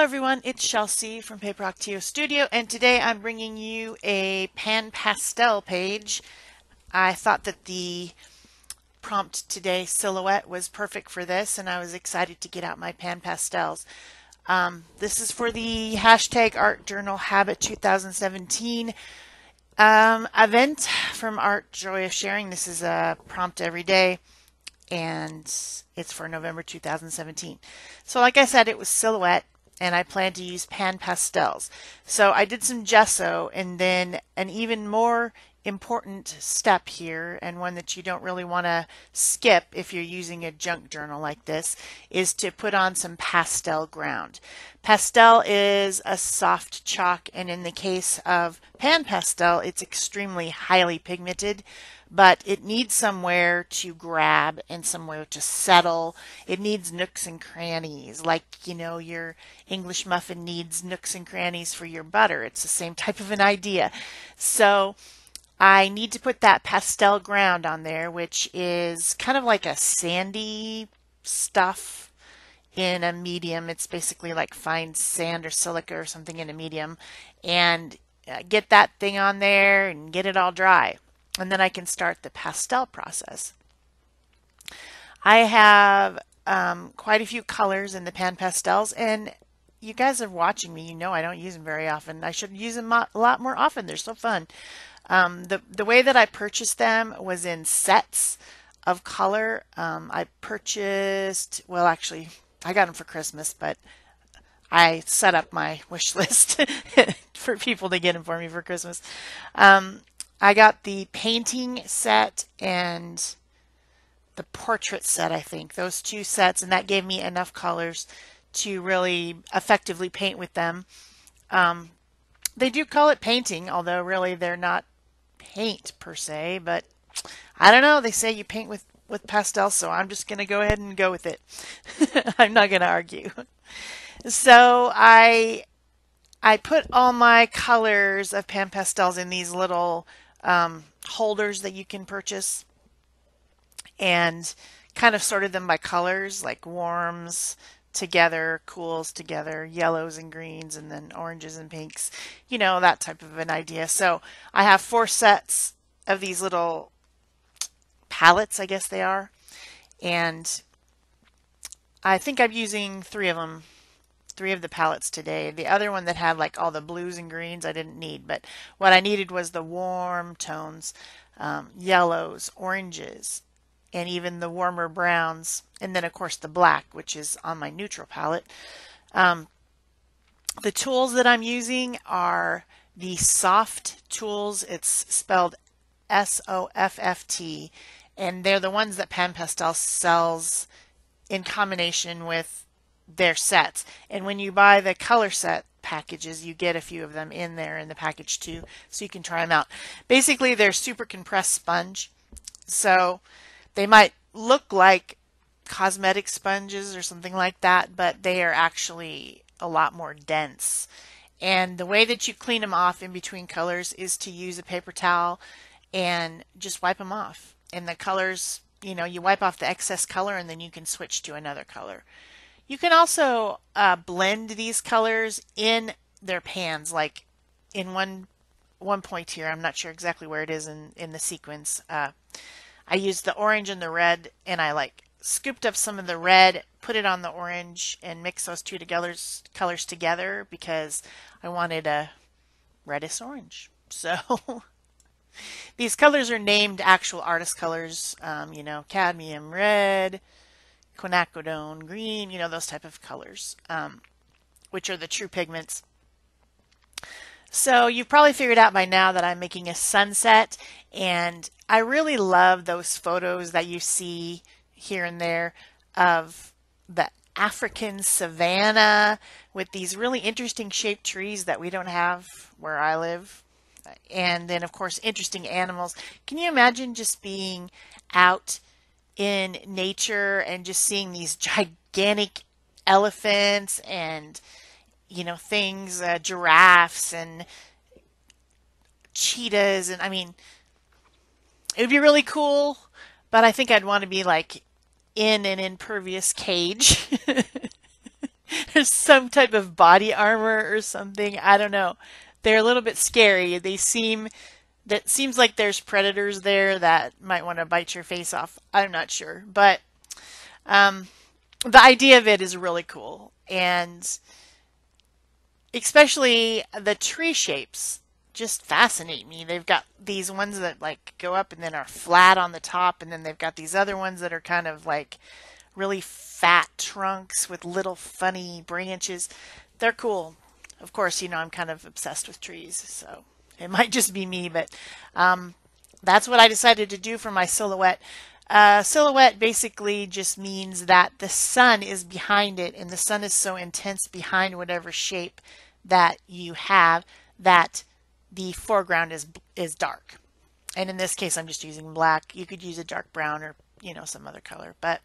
everyone, it's Chelsea from Paper Octio Studio, and today I'm bringing you a Pan Pastel page. I thought that the prompt today, silhouette, was perfect for this, and I was excited to get out my Pan Pastels. This is for the hashtag Art Journal Habit 2017 event from Art Joy of Sharing. This is a prompt every day, and it's for November 2017. So like I said, it was silhouette, and I plan to use Pan Pastels. So I did some gesso, and then an even more important step here, and one that you don't really want to skip if you're using a junk journal like this, is to put on some pastel ground. Pastel is a soft chalk, and in the case of Pan Pastel, it's extremely highly pigmented, but it needs somewhere to grab and somewhere to settle. It needs nooks and crannies, like, you know, your English muffin needs nooks and crannies for your butter. It's the same type of an idea. So I need to put that pastel ground on there, which is kind of like a sandy stuff in a medium. It's basically like fine sand or silica or something in a medium. And get that thing on there and get it all dry. And then I can start the pastel process. I have quite a few colors in the Pan Pastels, and you guys are watching me. You know I don't use them very often. I should use them a lot more often. They're so fun. The way that I purchased them was in sets of color. I purchased, well, actually, I got them for Christmas, but I set up my wish list for people to get them for me for Christmas. I got the painting set and the portrait set, I think, those two sets, and that gave me enough colors to really effectively paint with them. They do call it painting, although really they're not paint per se, but I don't know. They say you paint with pastels, so I'm just going to go ahead and go with it. I'm not going to argue. So I put all my colors of Pan Pastels in these little holders that you can purchase, and kind of sorted them by colors, like warms together, cools together, yellows and greens, and then oranges and pinks, you know, that type of an idea. So I have 4 sets of these little palettes, I guess they are, and I think I'm using 3 of them. 3 of the palettes today. The other one that had like all the blues and greens I didn't need, but what I needed was the warm tones, yellows, oranges, and even the warmer browns, and then of course the black, which is on my neutral palette. The tools that I'm using are the soft tools. It's spelled SOFFT, and they're the ones that Pan Pastel sells in combination with their sets. And when you buy the color set packages, you get a few of them in there in the package too, so you can try them out. Basically, they're super compressed sponge, so they might look like cosmetic sponges or something like that, but they are actually a lot more dense. And the way that you clean them off in between colors is to use a paper towel and just wipe them off. And the colors, you know, you wipe off the excess color and then you can switch to another color. You can also blend these colors in their pans, like in one point here. I'm not sure exactly where it is in the sequence. I used the orange and the red, and I like scooped up some of the red, put it on the orange, and mixed those two colors together because I wanted a reddish orange. So these colors are named actual artist colors, you know, cadmium red, quinacridone green, you know, those type of colors, which are the true pigments. So you've probably figured out by now that I'm making a sunset, and I really love those photos that you see here and there of the African savannah with these really interesting shaped trees that we don't have where I live. And then, of course, interesting animals. Can you imagine just being out in nature and just seeing these gigantic elephants and, you know, things, giraffes and cheetahs, and I mean, it would be really cool, but I think I'd want to be like in an impervious cage there's some type of body armor or something. I don't know. They're a little bit scary. That seems like there's predators there that might want to bite your face off. I'm not sure, but um, the idea of it is really cool, and especially the tree shapes just fascinate me. They've got these ones that like go up and then are flat on the top, and then they've got these other ones that are kind of like really fat trunks with little funny branches. They're cool. Of course, I'm kind of obsessed with trees, so it might just be me, but um, that's what I decided to do for my silhouette. Silhouette basically just means that the sun is behind it, and the sun is so intense behind whatever shape that you have that the foreground is dark. And in this case, I'm just using black. You could use a dark brown or some other color, but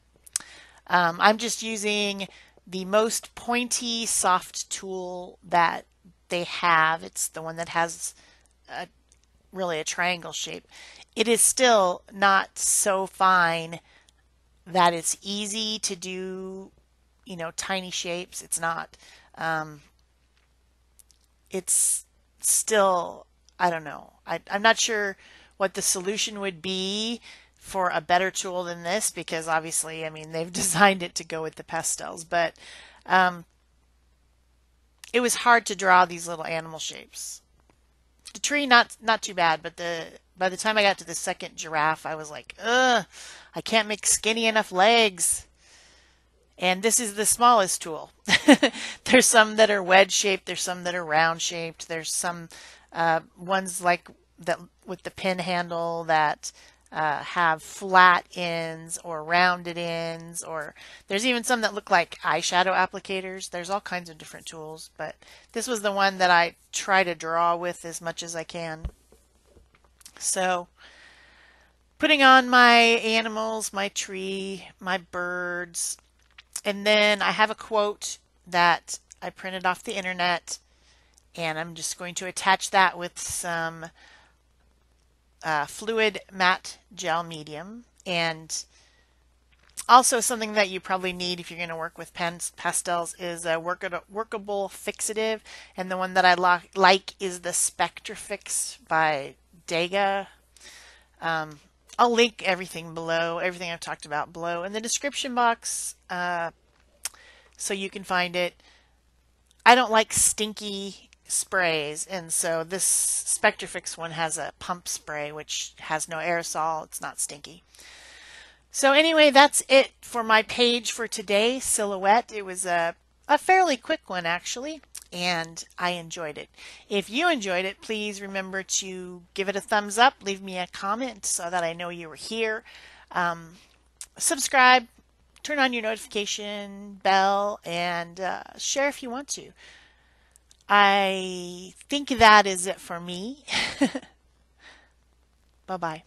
I'm just using the most pointy, soft tool that they have. It's the one that has really a triangle shape. It is still not so fine that it's easy to do, tiny shapes. It's not. It's still, I don't know. I'm not sure what the solution would be for a better tool than this, because obviously, I mean, they've designed it to go with the pastels, but um, it was hard to draw these little animal shapes. The tree, not too bad, but by the time I got to the second giraffe, I was like, ugh, I can't make skinny enough legs. And this is the smallest tool. There's some that are wedge shaped. There's some that are round shaped. There's some ones like that with the pin handle that have flat ends or rounded ends, or there's even some that look like eyeshadow applicators. There's all kinds of different tools, but this was the one that I try to draw with as much as I can. So putting on my animals, my tree, my birds, and then I have a quote that I printed off the internet, and I'm just going to attach that with some fluid matte gel medium, and also something that you probably need if you're going to work with pastels is a workable fixative, and the one that I like is the Spectrafix by Degas. I'll link everything below, everything I've talked about below in the description box, so you can find it. I don't like stinky sprays, and so this Spectrafix one has a pump spray which has no aerosol. It's not stinky. So anyway, that's it for my page for today, Silhouette. It was a fairly quick one actually, and I enjoyed it. If you enjoyed it, please remember to give it a thumbs up, leave me a comment so that I know you were here. Subscribe, turn on your notification bell, and share if you want to. I think that is it for me. Bye-bye.